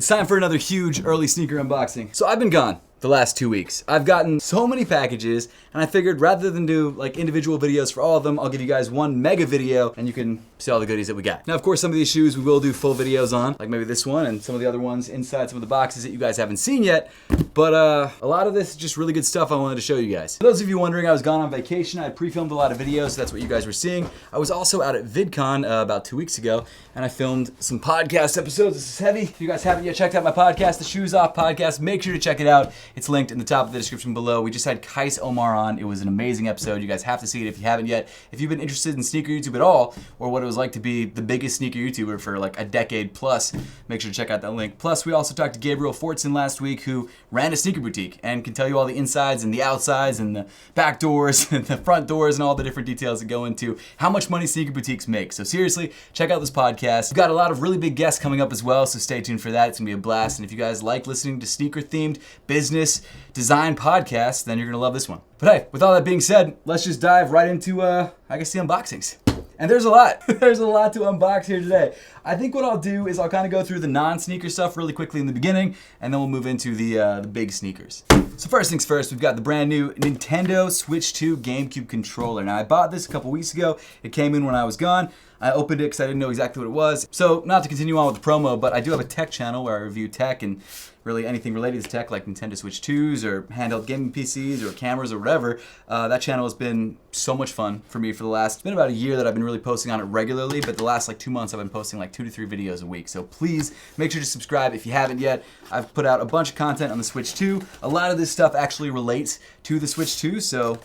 It's time for another huge early sneaker unboxing. So I've been gone the last 2 weeks. I've gotten so many packages, and I figured rather than do like individual videos for all of them, I'll give you guys one mega video and you can see all the goodies that we got. Now, of course, some of these shoes we will do full videos on, like maybe this one and some of the other ones inside some of the boxes that you guys haven't seen yet. But a lot of this is just really good stuff I wanted to show you guys. For those of you wondering, I was gone on vacation. I pre-filmed a lot of videos, so that's what you guys were seeing. I was also out at VidCon about 2 weeks ago, and I filmed some podcast episodes. This is heavy. If you guys haven't yet checked out my podcast, the Shoes Off Podcast, make sure to check it out. It's linked in the top of the description below. We just had Kais Omar on. It was an amazing episode. You guys have to see it if you haven't yet. If you've been interested in sneaker YouTube at all, or what it was like to be the biggest sneaker YouTuber for like a decade plus, make sure to check out that link. Plus, we also talked to Gabriel Fortson last week, who ran a sneaker boutique and can tell you all the insides and the outsides and the back doors and the front doors and all the different details that go into how much money sneaker boutiques make. So seriously, check out this podcast. We've got a lot of really big guests coming up as well, so stay tuned for that. It's gonna be a blast. And if you guys like listening to sneaker-themed business design podcasts, then you're gonna love this one. But hey, with all that being said, let's just dive right into, I guess, the unboxings. And there's a lot. There's a lot to unbox here today. I think what I'll do is I'll kind of go through the non-sneaker stuff really quickly in the beginning, and then we'll move into the big sneakers. So first things first, we've got the brand new Nintendo Switch 2 GameCube controller. Now I bought this a couple weeks ago. It came in when I was gone. I opened it because I didn't know exactly what it was. So not to continue on with the promo, but I do have a tech channel where I review tech and really anything related to tech, like Nintendo Switch 2s or handheld gaming PCs or cameras or whatever. That channel has been so much fun for me for the last, it's been about a year that I've been really posting on it regularly, but the last like 2 months I've been posting like 2 to 3 videos a week. So please make sure to subscribe if you haven't yet. I've put out a bunch of content on the Switch 2. A lot of this stuff actually relates to the Switch 2, so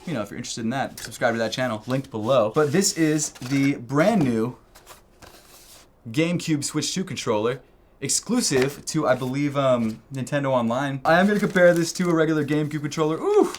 you know, if you're interested in that, subscribe to that channel, linked below. But this is the brand new GameCube Switch 2 controller, exclusive to, I believe, Nintendo Online. I am gonna compare this to a regular GameCube controller. Ooh,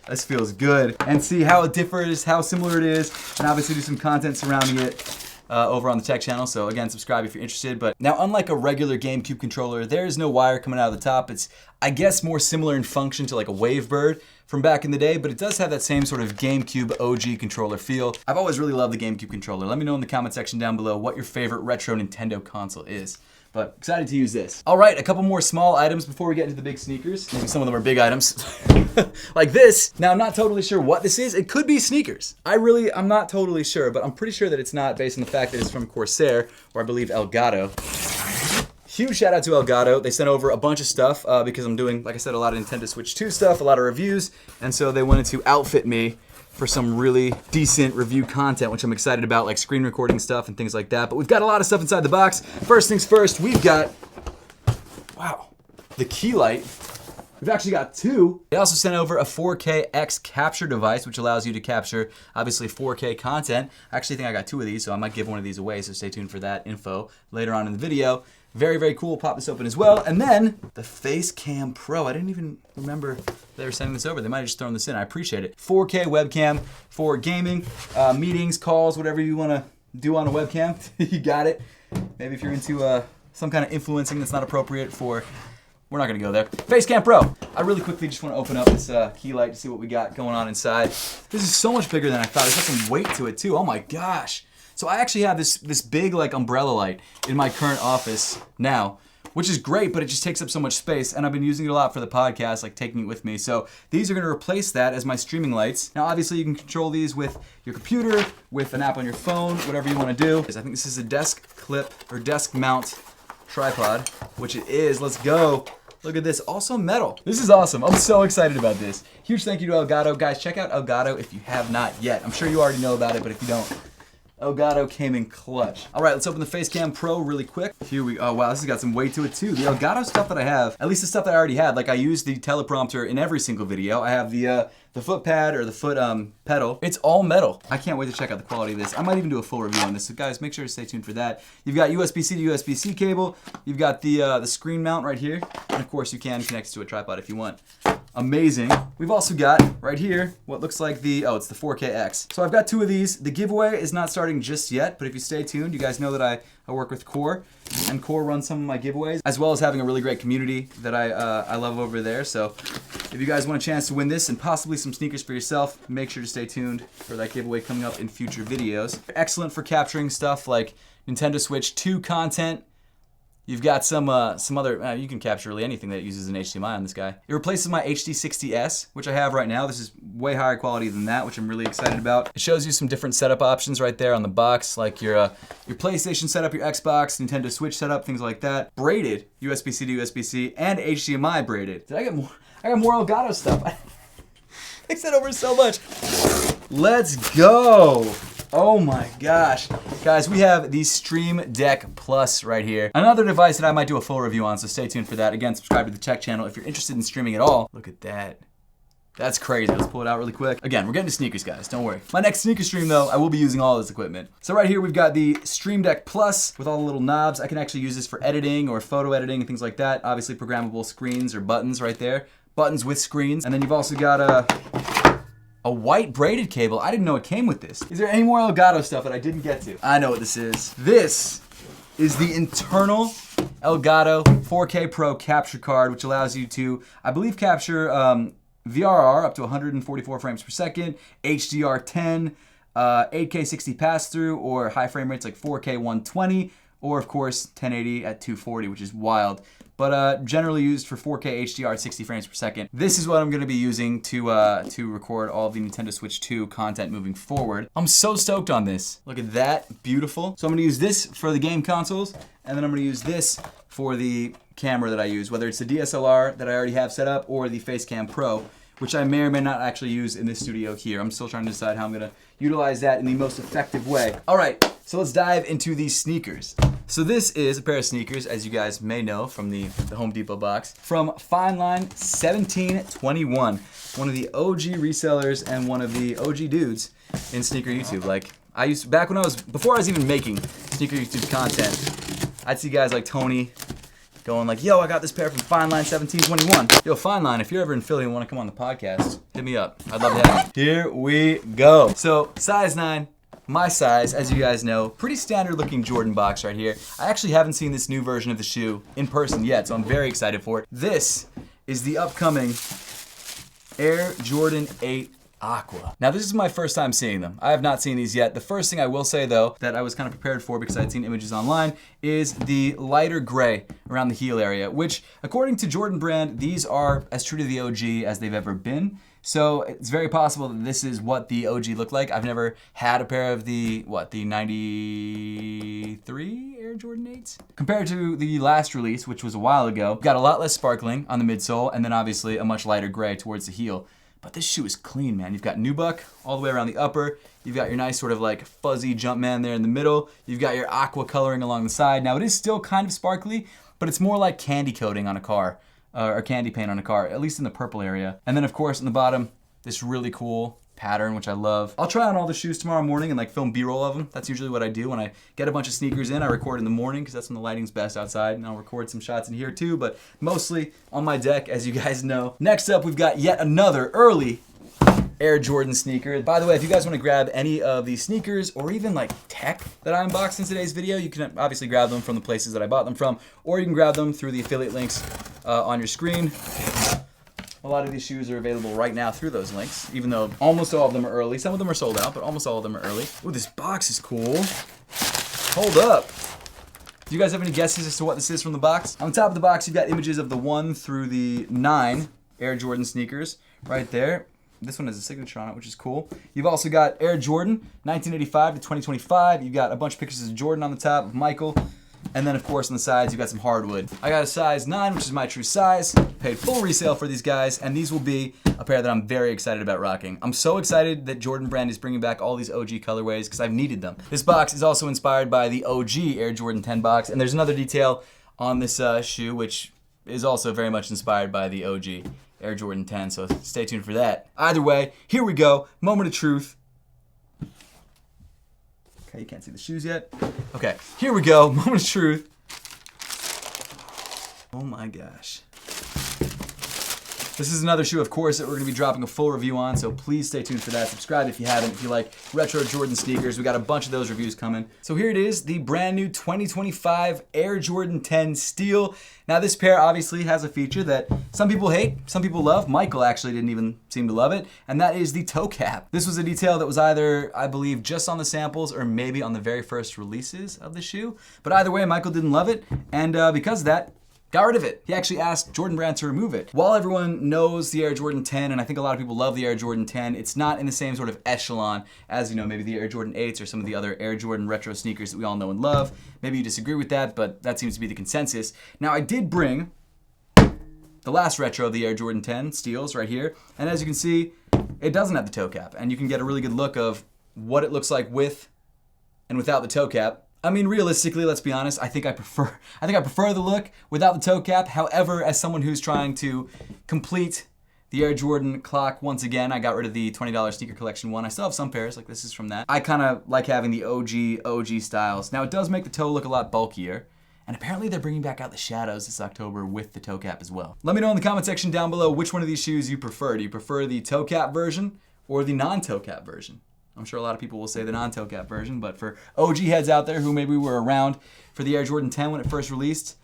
this feels good. And see how it differs, how similar it is, and obviously do some content surrounding it over on the tech channel. So again, subscribe if you're interested. But now, unlike a regular GameCube controller, there is no wire coming out of the top. It's, I guess, more similar in function to like a Wavebird from back in the day, but it does have that same sort of GameCube OG controller feel. I've always really loved the GameCube controller. Let me know in the comment section down below what your favorite retro Nintendo console is. But excited to use this. All right, a couple more small items before we get into the big sneakers. Maybe some of them are big items. Like this. Now, I'm not totally sure what this is. It could be sneakers. I'm not totally sure, but I'm pretty sure that it's not, based on the fact that it's from Corsair, or I believe Elgato. Huge shout out to Elgato. They sent over a bunch of stuff because I'm doing, like I said, a lot of Nintendo Switch 2 stuff, a lot of reviews, and so they wanted to outfit me for some really decent review content, which I'm excited about, like screen recording stuff and things like that. But we've got a lot of stuff inside the box. First things first, we've got, wow, the key light. We've actually got two. They also sent over a 4K X capture device, which allows you to capture, obviously, 4K content. I actually think I got two of these, so I might give one of these away, so stay tuned for that info later on in the video. Very, very cool. Pop this open as well. And then the Facecam Pro. I didn't even remember they were sending this over. They might have just thrown this in. I appreciate it. 4K webcam for gaming, meetings, calls, whatever you want to do on a webcam. You got it. Maybe if you're into some kind of influencing that's not appropriate for, we're not going to go there. Facecam Pro. I really quickly just want to open up this key light to see what we got going on inside. This is so much bigger than I thought. It's got some weight to it too. Oh my gosh. So I actually have this big like umbrella light in my current office now, which is great, but it just takes up so much space, and I've been using it a lot for the podcast, like taking it with me. So these are gonna replace that as my streaming lights. Now obviously you can control these with your computer, with an app on your phone, whatever you wanna do. I think this is a desk clip or desk mount tripod, which it is. Let's go. Look at this, also metal. This is awesome. I'm so excited about this. Huge thank you to Elgato. Guys, check out Elgato if you have not yet. I'm sure you already know about it, but if you don't, Elgato came in clutch. All right, let's open the Facecam Pro really quick. Here we go. Oh, wow, this has got some weight to it too. The Elgato stuff that I have, at least the stuff that I already had, like I use the teleprompter in every single video. I have the foot pad or the foot pedal. It's all metal. I can't wait to check out the quality of this. I might even do a full review on this. So guys, make sure to stay tuned for that. You've got USB-C to USB-C cable. You've got the screen mount right here. And of course you can connect it to a tripod if you want. Amazing. We've also got right here what looks like it's the 4KX. So I've got two of these. The giveaway is not starting just yet, but if you stay tuned, you guys know that I work with Core, and Core runs some of my giveaways, as well as having a really great community that I love over there. So if you guys want a chance to win this and possibly some sneakers for yourself, make sure to stay tuned for that giveaway coming up in future videos. Excellent for capturing stuff like Nintendo Switch 2 content, You've got some other, you can capture really anything that uses an HDMI on this guy. It replaces my HD60S, which I have right now. This is way higher quality than that, which I'm really excited about. It shows you some different setup options right there on the box, like your PlayStation setup, your Xbox, Nintendo Switch setup, things like that. Braided, USB-C to USB-C, and HDMI braided. Did I get more? I got more Elgato stuff. I said over so much. Let's go. Oh my gosh. Guys, we have the Stream Deck Plus right here. Another device that I might do a full review on, so stay tuned for that. Again, subscribe to the tech channel if you're interested in streaming at all. Look at that. That's crazy. Let's pull it out really quick. Again, we're getting to sneakers, guys. Don't worry. My next sneaker stream, though, I will be using all this equipment. So right here, we've got the Stream Deck Plus with all the little knobs. I can actually use this for editing or photo editing and things like that. Obviously, programmable screens or buttons right there. Buttons with screens. And then you've also got a white braided cable. I didn't know it came with this. Is there any more Elgato stuff that I didn't get to? I know what this is. This is the internal Elgato 4K Pro capture card, which allows you to, I believe, capture VRR up to 144 frames per second, HDR10, 8K 60 pass-through, or high frame rates like 4K 120, or of course 1080 at 240, which is wild. But generally used for 4K HDR at 60 frames per second. This is what I'm gonna be using to record all of the Nintendo Switch 2 content moving forward. I'm so stoked on this. Look at that, beautiful. So I'm gonna use this for the game consoles, and then I'm gonna use this for the camera that I use, whether it's the DSLR that I already have set up or the Facecam Pro, which I may or may not actually use in this studio here. I'm still trying to decide how I'm gonna utilize that in the most effective way. All right, so let's dive into these sneakers. So this is a pair of sneakers, as you guys may know from the Home Depot box, from Fineline 1721, one of the OG resellers and one of the OG dudes in sneaker YouTube. Like, before I was even making sneaker YouTube content, I'd see guys like Tony going like, yo, I got this pair from Fineline 1721. Yo, Fineline, if you're ever in Philly and want to come on the podcast, hit me up. I'd love to have you. Here we go. So, size 9. My size, as you guys know, pretty standard looking Jordan box right here. I actually haven't seen this new version of the shoe in person yet, so I'm very excited for it. This is the upcoming Air Jordan 8 Aqua. Now this is my first time seeing them. I have not seen these yet. The first thing I will say though, that I was kind of prepared for because I'd seen images online, is the lighter gray around the heel area, which according to Jordan Brand, these are as true to the OG as they've ever been. So it's very possible that this is what the OG looked like. I've never had a pair of the 93 Air Jordan 8s? Compared to the last release, which was a while ago, got a lot less sparkling on the midsole, and then obviously a much lighter gray towards the heel. But this shoe is clean, man. You've got nubuck all the way around the upper. You've got your nice sort of like fuzzy Jumpman there in the middle. You've got your aqua coloring along the side. Now it is still kind of sparkly, but it's more like candy coating on a car. Or candy paint on a car, at least in the purple area. And then of course on the bottom, this really cool pattern, which I love. I'll try on all the shoes tomorrow morning and like film B-roll of them. That's usually what I do when I get a bunch of sneakers in. I record in the morning because that's when the lighting's best outside, and I'll record some shots in here too, but mostly on my deck, as you guys know. Next up, we've got yet another early Air Jordan sneaker. By the way, if you guys want to grab any of these sneakers or even like tech that I unboxed in today's video, you can obviously grab them from the places that I bought them from, or you can grab them through the affiliate links on your screen. A lot of these shoes are available right now through those links, even though almost all of them are early. Some of them are sold out, but almost all of them are early. Ooh, this box is cool. Hold up. Do you guys have any guesses as to what this is from the box? On top of the box, you've got images of the 1 through the 9 Air Jordan sneakers right there. This one has a signature on it, which is cool. You've also got Air Jordan, 1985 to 2025. You've got a bunch of pictures of Jordan on the top, of Michael. And then, of course, on the sides, you've got some hardwood. I got a size 9, which is my true size. Paid full resale for these guys, and these will be a pair that I'm very excited about rocking. I'm so excited that Jordan Brand is bringing back all these OG colorways because I've needed them. This box is also inspired by the OG Air Jordan 10 box, and there's another detail on this shoe, which is also very much inspired by the OG Air Jordan 10, so stay tuned for that. Either way, here we go. Moment of truth. Okay, you can't see the shoes yet. Okay, here we go. Moment of truth. Oh my gosh. This is another shoe, of course, that we're gonna be dropping a full review on, so please stay tuned for that. Subscribe if you haven't, if you like retro Jordan sneakers. We got a bunch of those reviews coming. So here it is, the brand new 2025 Air Jordan 10 Steel. Now this pair obviously has a feature that some people hate, some people love. Michael actually didn't even seem to love it, and that is the toe cap. This was a detail that was either, I believe, just on the samples or maybe on the very first releases of the shoe. But either way, Michael didn't love it, and because of that, got rid of it. He actually asked Jordan Brand to remove it. While everyone knows the Air Jordan 10, and I think a lot of people love the Air Jordan 10, it's not in the same sort of echelon as, you know, maybe the Air Jordan 8s or some of the other Air Jordan retro sneakers that we all know and love. Maybe you disagree with that, but that seems to be the consensus. Now, I did bring the last retro of the Air Jordan 10 Steels right here, and as you can see, it doesn't have the toe cap, and you can get a really good look of what it looks like with and without the toe cap. I mean, realistically, let's be honest, I think I prefer the look without the toe cap. However, as someone who's trying to complete the Air Jordan clock once again, I got rid of the $20 sneaker collection one. I still have some pairs, like this is from that. I kind of like having the OG styles. Now, it does make the toe look a lot bulkier, and apparently they're bringing back out the shadows this October with the toe cap as well. Let me know in the comment section down below which one of these shoes you prefer. Do you prefer the toe cap version or the non-toe cap version? I'm sure a lot of people will say the non-toe cap version, but for OG heads out there who maybe were around for the Air Jordan 10 when it first released,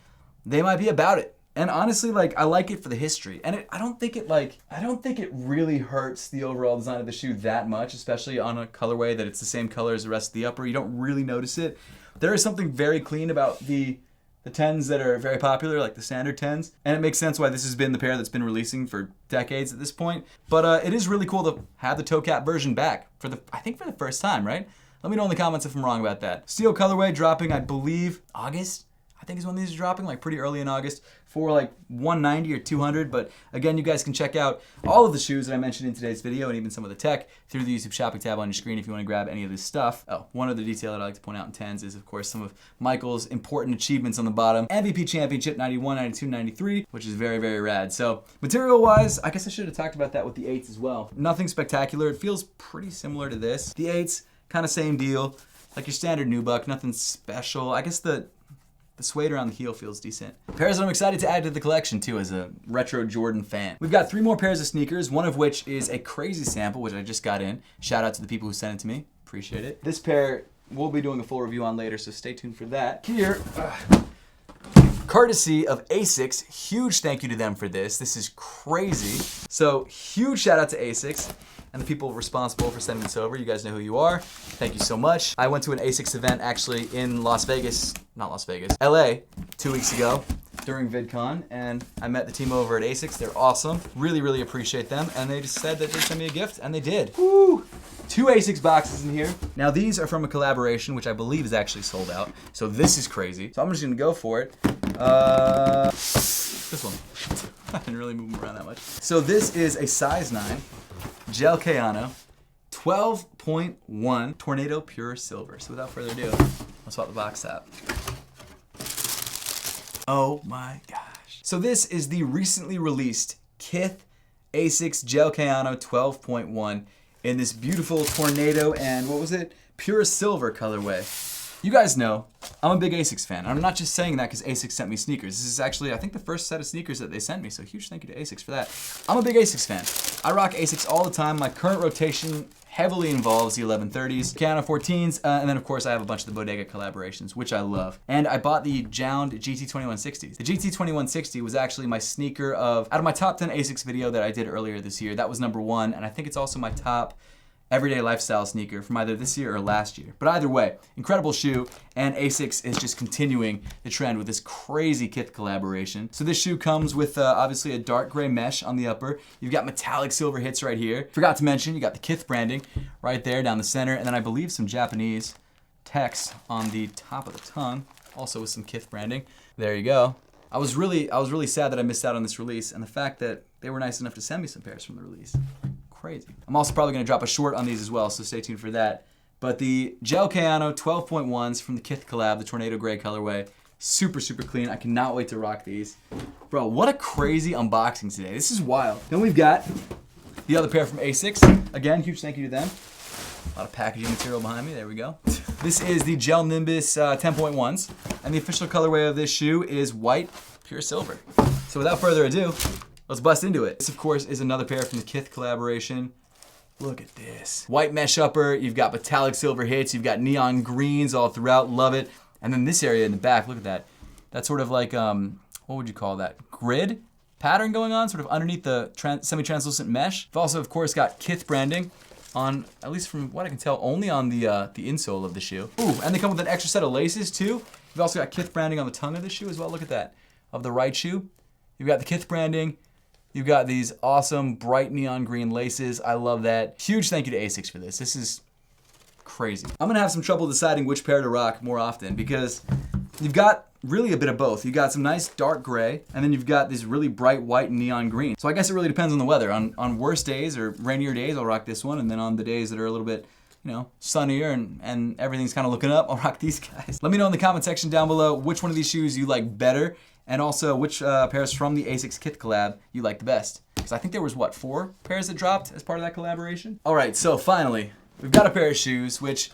they might be about it. And honestly, like, I like it for the history. And I don't think it really hurts the overall design of the shoe that much, especially on a colorway that it's the same color as the rest of the upper. You don't really notice it. There is something very clean about the 10s that are very popular, like the standard 10s. And it makes sense why this has been the pair that's been releasing for decades at this point. But it is really cool to have the toe cap version back I think for the first time, right? Let me know in the comments if I'm wrong about that. Steel colorway dropping, I believe, August, I think is when these are dropping, like pretty early in August, for like $190 or $200. But again, you guys can check out all of the shoes that I mentioned in today's video and even some of the tech through the YouTube shopping tab on your screen if you want to grab any of this stuff. Oh, one other detail that I like to point out in 10s is, of course, some of Michael's important achievements on the bottom. MVP Championship 91, 92, 93, which is very, very rad. So material-wise, I guess I should have talked about that with the 8s as well. Nothing spectacular. It feels pretty similar to this. The 8s, kind of same deal. Like your standard nubuck, nothing special. I guess the suede around the heel feels decent. Pairs that I'm excited to add to the collection too as a retro Jordan fan. We've got 3 more pairs of sneakers, one of which is a crazy sample, which I just got in. Shout out to the people who sent it to me. Appreciate it. This pair we'll be doing a full review on later, so stay tuned for that. Here, courtesy of AS6, huge thank you to them for this. This is crazy. So huge shout out to AS6 and the people responsible for sending this over. You guys know who you are. Thank you so much. I went to an AS6 event actually in LA 2 weeks ago during VidCon, and I met the team over at AS6. They're awesome. Really, really appreciate them. And they just said that they'd send me a gift, and they did. Woo! 2 AS6 boxes in here. Now these are from a collaboration, which I believe is actually sold out. So this is crazy. So I'm just gonna go for it. This one. I didn't really move them around that much. So this is a size 9 Gel Nimbus 12.1 Tornado Pure Silver. So without further ado, let's swap the box out. Oh my gosh. So this is the recently released Kith AS6 Gel Nimbus 12.1 in this beautiful tornado and what was it? Pure silver colorway. You guys know I'm a big AS6 fan. I'm not just saying that because AS6 sent me sneakers. This is actually, I think, the first set of sneakers that they sent me, so huge thank you to AS6 for that. I'm a big AS6 fan. I rock AS6 all the time. My current rotation heavily involves the 1130s, Nimbus 14s, and then of course I have a bunch of the Bodega collaborations, which I love. And I bought the Jound GT2160s. The GT2160 was actually my sneaker out of my top 10 AS6 video that I did earlier this year. That was #1, and I think it's also my top everyday lifestyle sneaker from either this year or last year. But either way, incredible shoe, and AS6 is just continuing the trend with this crazy Kith collaboration. So this shoe comes with obviously a dark gray mesh on the upper. You've got metallic silver hits right here. Forgot to mention, you got the Kith branding right there down the center, and then I believe some Japanese text on the top of the tongue, also with some Kith branding. There you go. I was really sad that I missed out on this release, and the fact that they were nice enough to send me some pairs from the release. Crazy. I'm also probably going to drop a short on these as well, so stay tuned for that. But the Gel Nimbus 12.1s from the Kith collab, the Tornado Gray colorway, super, super clean. I cannot wait to rock these. Bro, what a crazy unboxing today. This is wild. Then we've got the other pair from AS6. Again, huge thank you to them. A lot of packaging material behind me. There we go. This is the Gel Nimbus 10.1s, and the official colorway of this shoe is white, pure silver. So without further ado, let's bust into it. This, of course, is another pair from the Kith collaboration. Look at this. White mesh upper, you've got metallic silver hits, you've got neon greens all throughout, love it. And then this area in the back, look at that. That's sort of like, what would you call that? Grid pattern going on, sort of underneath the semi-translucent mesh. We've also, of course, got Kith branding on, at least from what I can tell, only on the insole of the shoe. Ooh, and they come with an extra set of laces too. We've also got Kith branding on the tongue of the shoe as well. Look at that, of the right shoe. You've got the Kith branding. You've got these awesome bright neon green laces. I love that. Huge thank you to AS6 for this. This is crazy. I'm gonna have some trouble deciding which pair to rock more often because you've got really a bit of both. You've got some nice dark gray, and then you've got this really bright white and neon green. So I guess it really depends on the weather. On worse days or rainier days, I'll rock this one, and then on the days that are a little bit, you know, sunnier and everything's kind of looking up, I'll rock these guys. Let me know in the comment section down below which one of these shoes you like better, and also which pairs from the AS6 Kith collab you like the best. Because I think there was, what, 4 pairs that dropped as part of that collaboration? All right, so finally, we've got a pair of shoes, which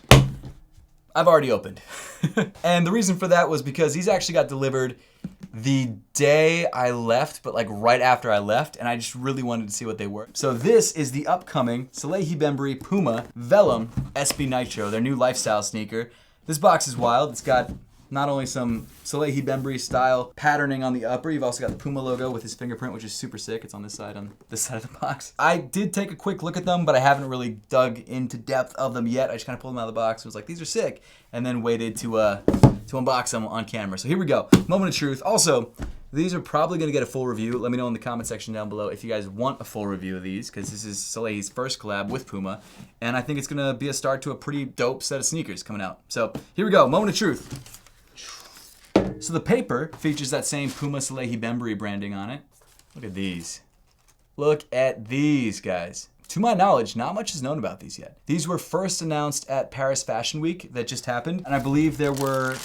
I've already opened. And the reason for that was because these actually got delivered the day I left, but like right after I left, and I just really wanted to see what they were. So this is the upcoming Salehi Bembury Puma Vellum SB Nitro, their new lifestyle sneaker. This box is wild. It's got not only some Salehi Bembury style patterning on the upper, you've also got the Puma logo with his fingerprint, which is super sick. It's on this side of the box. I did take a quick look at them, but I haven't really dug into depth of them yet. I just kind of pulled them out of the box and was like, these are sick, and then waited to unbox them on camera. So here we go, moment of truth. Also, these are probably gonna get a full review. Let me know in the comment section down below if you guys want a full review of these, because this is Salehi's first collab with Puma, and I think it's gonna be a start to a pretty dope set of sneakers coming out. So here we go, moment of truth. So the paper features that same Puma Salehi Bembury branding on it. Look at these. Look at these, guys. To my knowledge, not much is known about these yet. These were first announced at Paris Fashion Week that just happened, and I believe there were,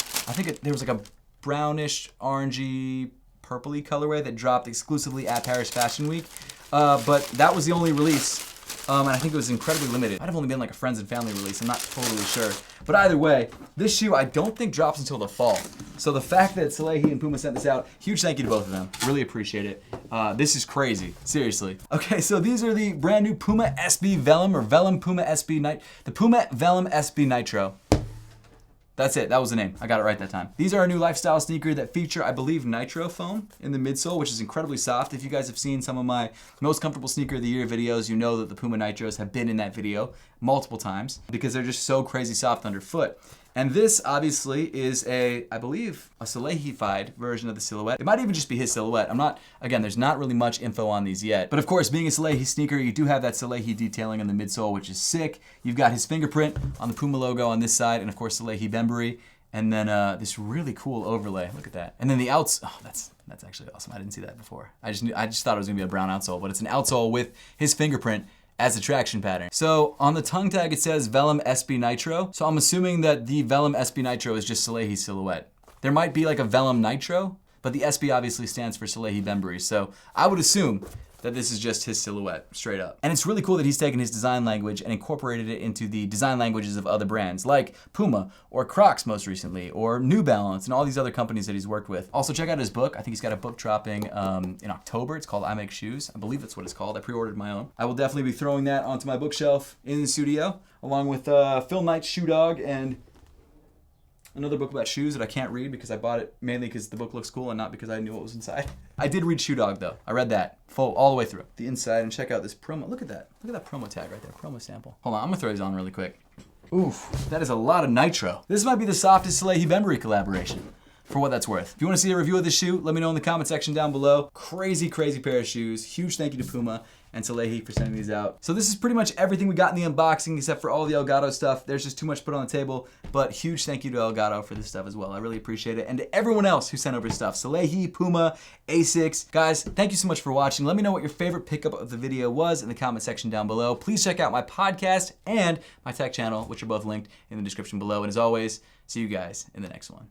there was like a brownish, orangey, purpley colorway that dropped exclusively at Paris Fashion Week, but that was the only release. And I think it was incredibly limited. Might have only been like a friends and family release, I'm not totally sure. But either way, this shoe I don't think drops until the fall. So the fact that Salehi and Puma sent this out, huge thank you to both of them. Really appreciate it. This is crazy, seriously. Okay, so these are the brand new Puma SB Vellum, or Vellum Puma SB the Puma Vellum SB Nitro. That's it, that was the name. I got it right that time. These are a new lifestyle sneaker that feature, I believe, Nitro foam in the midsole, which is incredibly soft. If you guys have seen some of my most comfortable sneaker of the year videos, you know that the Puma Nitros have been in that video multiple times because they're just so crazy soft underfoot. And this obviously is I believe, a Salehi-fied version of the silhouette. It might even just be his silhouette. Again, there's not really much info on these yet. But of course, being a Salehi sneaker, you do have that Salehi detailing in the midsole, which is sick. You've got his fingerprint on the Puma logo on this side, and of course, Salehi Bembury. And then this really cool overlay. Look at that. And then the oh, that's actually awesome. I didn't see that before. I just thought it was gonna be a brown outsole, but it's an outsole with his fingerprint as a traction pattern. So on the tongue tag, it says Vellum SB Nitro. So I'm assuming that the Vellum SB Nitro is just Salehi's silhouette. There might be like a Vellum Nitro, but the SB obviously stands for Salehi Bembury. So I would assume that this is just his silhouette, straight up. And it's really cool that he's taken his design language and incorporated it into the design languages of other brands, like Puma, or Crocs most recently, or New Balance, and all these other companies that he's worked with. Also, check out his book. I think he's got a book dropping in October. It's called I Make Shoes. I believe that's what it's called. I pre-ordered my own. I will definitely be throwing that onto my bookshelf in the studio, along with Phil Knight's Shoe Dog and another book about shoes that I can't read because I bought it mainly because the book looks cool and not because I knew what was inside. I did read Shoe Dog though. I read that full all the way through. The inside, and check out this promo. Look at that. Look at that promo tag right there. Promo sample. Hold on, I'm gonna throw these on really quick. Oof, that is a lot of nitro. This might be the softest Salehi Bembury collaboration, for what that's worth. If you want to see a review of this shoe, let me know in the comment section down below. Crazy, crazy pair of shoes. Huge thank you to Puma and Salehi for sending these out. So this is pretty much everything we got in the unboxing except for all the Elgato stuff. There's just too much put on the table, but huge thank you to Elgato for this stuff as well. I really appreciate it. And to everyone else who sent over stuff. Salehi, Puma, AS6. Guys, thank you so much for watching. Let me know what your favorite pickup of the video was in the comment section down below. Please check out my podcast and my tech channel, which are both linked in the description below. And as always, see you guys in the next one.